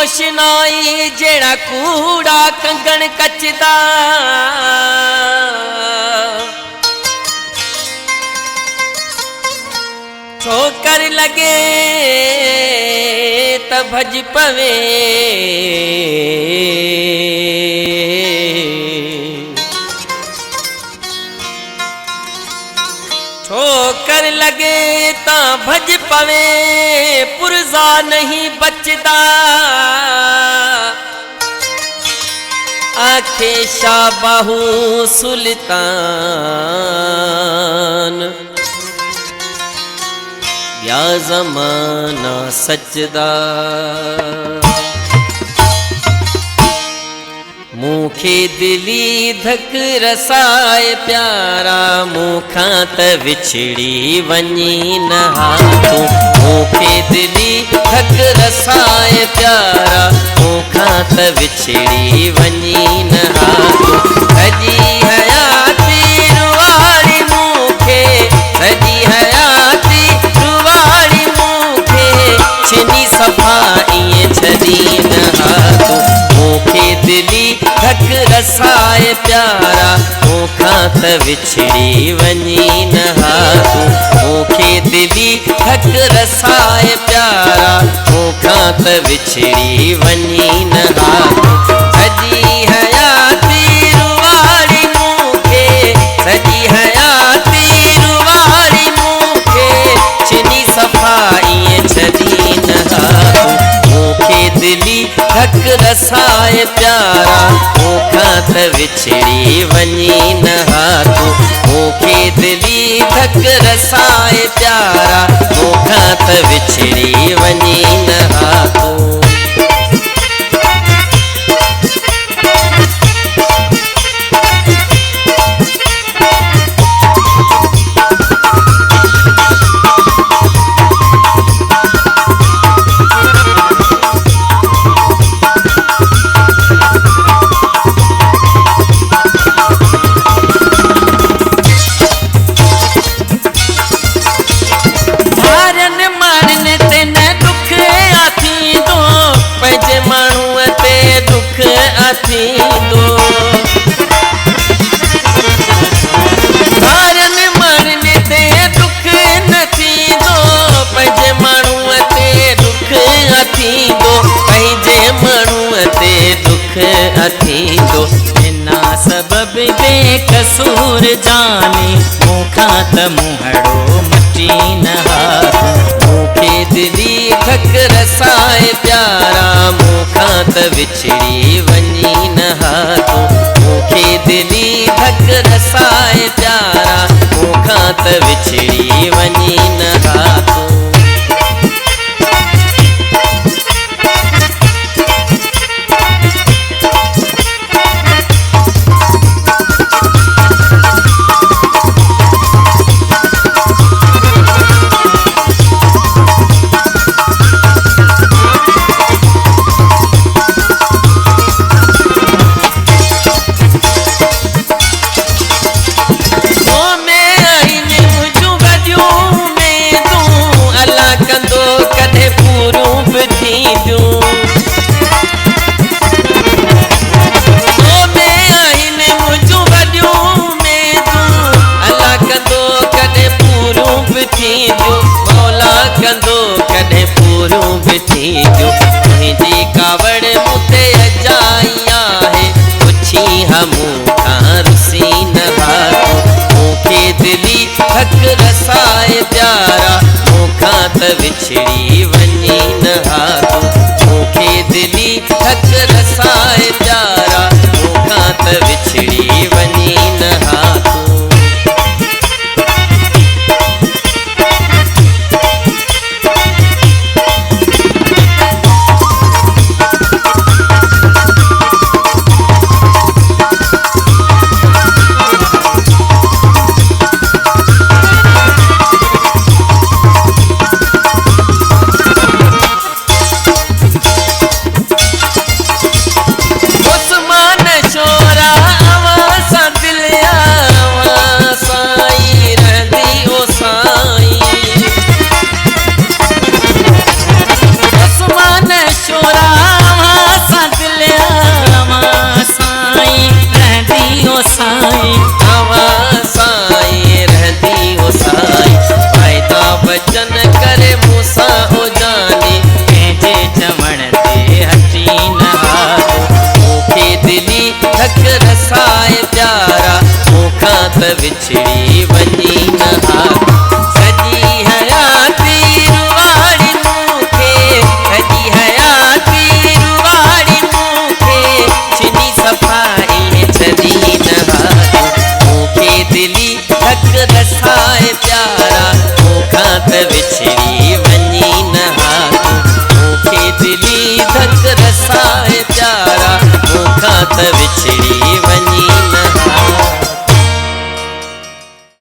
रोशनाई जेड़ा कूड़ा कंगन कचदा ठोकर लगे त भज पवे ठोकर लगे ता भज पवे पुरजा नहीं बचदा आखे शाबाहू सुल्तान या ज़माना सजदा मूखे दिली धक रसाए प्यारा मूखा त विछड़ी वनी नहा तू मूखे दिली धक रसाए प्यारा मूखा त विछड़ी वनी नहा तू सजी हयाती रुवाड़ी मूखे सजी हयाती रुवाड़ी मूखे छिनी सफ़ाई छदी नहा तू मूखे दिली धक रसाए प्यारा मूखा त विछड़ी वनी नहा तू मूखे दिली धक रसाए प्यारा मूखा त विछड़ी वनी नहा तू सजी हयाती रुवाड़ी मूखे सजी हयाती रुवाड़ी मूखे छिनी सफ़ाई छदी नहा तू मूखे दिली धक रसाए प्यारा मूखा त विछड़ी वनी नहा तू मूखे दिली धक रसाए प्यारा मूखा त विछड़ी वनी नहा तू भारन मरने ते दुख न थींदो पंहिंजे माण्हूअ ते दुख अथींदो पंहिंजे माण्हूअ ते दुख अथींदो बिना सबब बेकसूर जाने मूंखा त मुहड़ो मटी नहा मूंखे दिली धक रसाए प्यारा मूंखा त विछड़ी वनी नहा तू मूंखे दिली धक रसाए प्यारा मूंखा त विछड़ी वनी नहा तू तुंहिंजी कावड़ मुते अजाइया है पुछी मूंखा रुसी नहा तू मूंखे दिली धक रसाए प्यारा मूंखा त विछड़ी वनी नहा तू मूंखे दिली धक रसाए प्यारा मूंखा त विछड़ी वनी नहा तू रसाए प्यारा मूंखां त विछड़ी वञी न हाको सॼी हयाती रुवाड़ी मूंखे सॼी हयाती रुवाड़ी मूंखे छिनी सफ़ाई छॾी न हाको मूंखे दिली हक रसाए प्यारा मूंखां त विछड़ी वञी न हाको मूंखे दिली धक रसाए प्यारा मूंखां त विछड़ी